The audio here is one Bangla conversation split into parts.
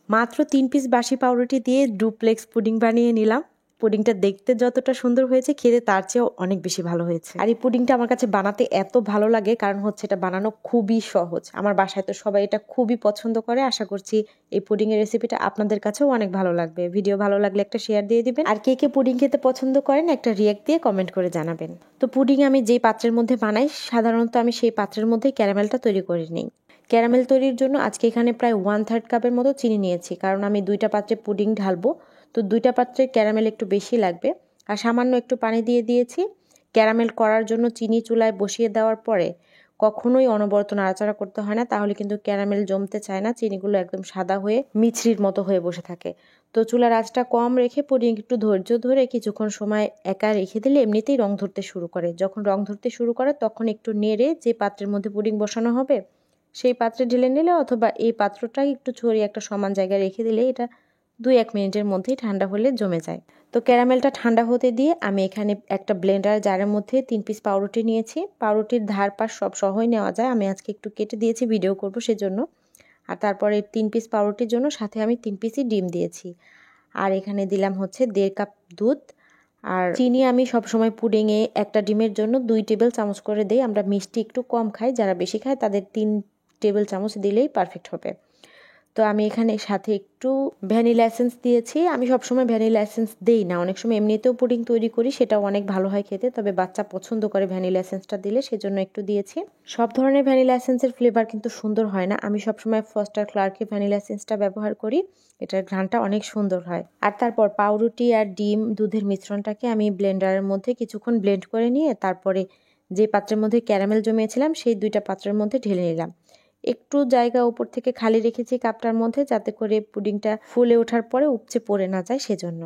মাত্র 3 পিস বাসি পাউরুটি দিয়ে ডুপ্লেক্স পুডিং বানিয়ে নিলাম। পুডিংটা দেখতে যতটা সুন্দর হয়েছে, খেতে তার চেয়েও অনেক বেশি ভালো হয়েছে। আর এই পুডিংটা আমার কাছে বানাতে এত ভালো লাগে কারণ হচ্ছে এটা বানানো খুবই সহজ। আমার বাসায় তো সবাই এটা খুবই পছন্দ করে। আশা করছি এই পুডিংয়ের রেসিপিটা আপনাদের কাছেও অনেক ভালো লাগবে। ভিডিও ভালো লাগলে একটা শেয়ার দিয়ে দিবেন। আর কে কে পুডিং খেতে পছন্দ করেন একটা রিঅ্যাক্ট দিয়ে কমেন্ট করে জানাবেন। তো পুডিং আমি যেই পাত্রের মধ্যে বানাই সাধারণত আমি সেই পাত্রের মধ্যেই ক্যারামেলটা তৈরি করে নিই। ক্যারামেল তৈরির জন্য আজকে এখানে প্রায় 1/3 কাপের মতো চিনি নিয়েছি, কারণ আমি 2টা পাত্রে পুডিং ঢালবো। তো 2টা পাত্রে ক্যারামেল একটু বেশি লাগবে। আর সামান্য একটু পানি দিয়ে দিয়েছি। ক্যারামেল করার জন্য চিনি চুলায় বসিয়ে দেওয়ার পরে কখনোই অনবরত নাড়াচাড়া করতে হয় না, তাহলে কিন্তু ক্যারামেল জমতে চায় না, চিনিগুলো একদম সাদা হয়ে মিছরির মতো হয়ে বসে থাকে। তো চুলার আঁচটা কম রেখে পুডিং একটু ধৈর্য ধরে কিছুক্ষণ সময় একা রেখে দিলে এমনিতেই রং ধরতে শুরু করে। যখন রং ধরতে শুরু করে তখন একটু নেড়ে যে পাত্রের মধ্যে পুডিং বসানো হবে সেই পাত্রে ঢেলে নিলে অথবা এই পাত্রটা একটু ছড়িয়ে একটা সমান জায়গায় রেখে দিলে এটা 2-1 মিনিটের মধ্যেই ঠান্ডা হলে জমে যায়। তো ক্যারামেলটা ঠান্ডা হতে দিয়ে আমি এখানে একটা ব্লেন্ডার জারের মধ্যে 3 পিস পাউরুটি নিয়েছি। পাউরুটির ধার পাশ সব সহই নেওয়া যায়, আমি আজকে একটু কেটে দিয়েছি ভিডিও করব সেজন্য। আর তারপরে 3 পিস পাউরুটির জন্য সাথে আমি 3 পিসই ডিম দিয়েছি। আর এখানে দিলাম হচ্ছে 1.5 কাপ দুধ। আর চিনি আমি সবসময় পুডিংয়ে একটা ডিমের জন্য 2 টেবিল চামচ করে দিই। আমরা মিষ্টি একটু কম খাই, যারা বেশি খায় তাদের 3 টেবিল চামচ দিলেই পারফেক্ট হবে। তো আমি এখানে সাথে একটু ভ্যানিলা এসেন্স দিয়েছি। আমি সবসময় ভ্যানিলা এসেন্স দেই না, অনেক সময় এমনিতেও পুডিং তৈরি করি, সেটাও অনেক ভালো হয় খেতে, তবে বাচ্চা পছন্দ করে ভ্যানিলা এসেন্সটা দিলে, সেজন্য একটু দিয়েছি। সব ধরনের ভ্যানিলা এসেন্সের ফ্লেভার কিন্তু সুন্দর হয় না, আমি সবসময় ফস্টার ক্লার্কের ভ্যানিলা এসেন্সটা ব্যবহার করি, এটার ঘ্রাণটা অনেক সুন্দর হয়। আর তারপর পাউরুটি আর ডিম দুধের মিশ্রণটাকে আমি ব্লেন্ডারের মধ্যে কিছুক্ষণ ব্লেন্ড করে নিয়ে তারপরে যে পাত্রের মধ্যে ক্যারামেল জমিয়েছিলাম সেই 2টা পাত্রের মধ্যে ঢেলে নিলাম। একটু জায়গা উপর থেকে খালি রেখেছি কাপটার মধ্যে, যাতে করে পুডিংটা ফুলে ওঠার পরে উপচে পড়ে না যায় সেজন্য।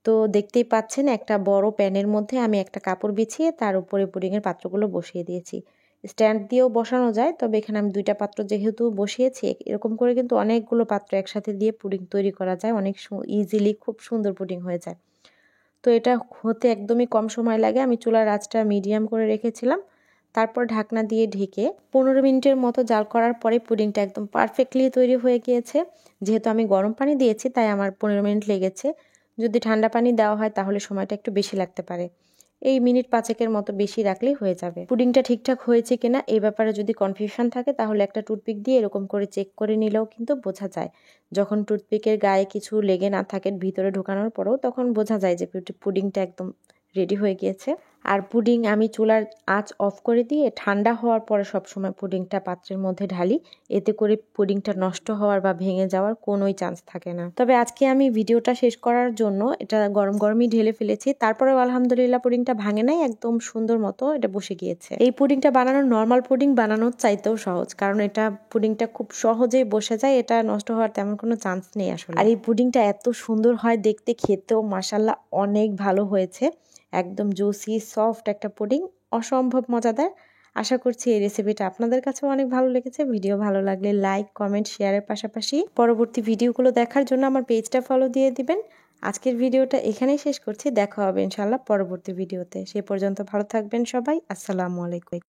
তো দেখতেই পাচ্ছেন একটা বড় প্যানের মধ্যে আমি একটা কাপড় বিছিয়ে তার উপরে পুডিংয়ের পাত্রগুলো বসিয়ে দিয়েছি। স্ট্যান্ড দিয়েও বসানো যায়, তবে এখানে আমি 2টা পাত্র যেহেতু বসিয়েছি, এরকম করে কিন্তু অনেকগুলো পাত্র একসাথে দিয়ে পুডিং তৈরি করা যায়, অনেক ইজিলি, খুব সুন্দর পুডিং হয়ে যায়। তো এটা হতে একদমই কম সময় লাগে। আমি চুলার আঁচটা মিডিয়াম করে রেখেছিলাম, তারপর ঢাকনা দিয়ে ঢেকে 15 মিনিটের মতো জাল করার পরে পুডিংটা একদম পারফেক্টলি তৈরি হয়ে গিয়েছে। যেহেতু আমি গরম পানি দিয়েছি তাই আমার 15 মিনিট লেগেছে, যদি ঠান্ডা পানি দেওয়া হয় তাহলে সময়টা একটু বেশি লাগতে পারে। এই মিনিট 5-এর মতো বেশি রাখলেই হয়ে যাবে। পুডিংটা ঠিকঠাক হয়েছে কিনা এই ব্যাপারে যদি কনফিউশন থাকে তাহলে একটা টুথপিক দিয়ে এরকম করে চেক করে নিলেও কিন্তু বোঝা যায়। যখন টুথপিকের গায়ে কিছু লেগে না থাকে ভিতরে ঢোকানোর পরেও, তখন বোঝা যায় যে পুডিংটা একদম রেডি হয়ে গিয়েছে। আর পুডিং আমি চুলার আঁচ অফ করে দিয়ে ঠান্ডা হওয়ার পরে সবসময় পুডিংটা পাত্রের মধ্যে ঢালি, এতে করে পুডিংটা নষ্ট হওয়ার বা ভেঙে যাওয়ার কোনোই চান্স থাকে না। তবে আজকে আমি ভিডিওটা শেষ করার জন্য এটা গরম গরমই ঢেলে ফেলেছি, তারপরেও আলহামদুলিল্লাহ পুডিংটা ভাঙে নাই, একদম সুন্দর মতো এটা বসে গিয়েছে। এই পুডিংটা বানানো নর্মাল পুডিং বানানোর চাইতেও সহজ, কারণ এটা পুডিংটা খুব সহজেই বসে যায়, এটা নষ্ট হওয়ার তেমন কোনো চান্স নেই আসলে। আর এই পুডিংটা এত সুন্দর হয় দেখতে, খেতেও মাশাআল্লাহ অনেক ভালো হয়েছে, একদম জুসি সফট একটা পুডিং, অসম্ভব মজাদার। আশা করছি এই রেসিপিটা আপনাদের কাছেও অনেক ভালো লেগেছে। ভিডিও ভালো লাগলে লাইক, কমেন্ট, শেয়ারের পাশাপাশি পরবর্তী ভিডিওগুলো দেখার জন্য আমার পেজটা ফলো দিয়ে দিবেন। আজকের ভিডিওটা এখানেই শেষ করছি, দেখা হবে ইনশাআল্লাহ পরবর্তী ভিডিওতে। সে পর্যন্ত ভালো থাকবেন সবাই। আসসালামু আলাইকুম।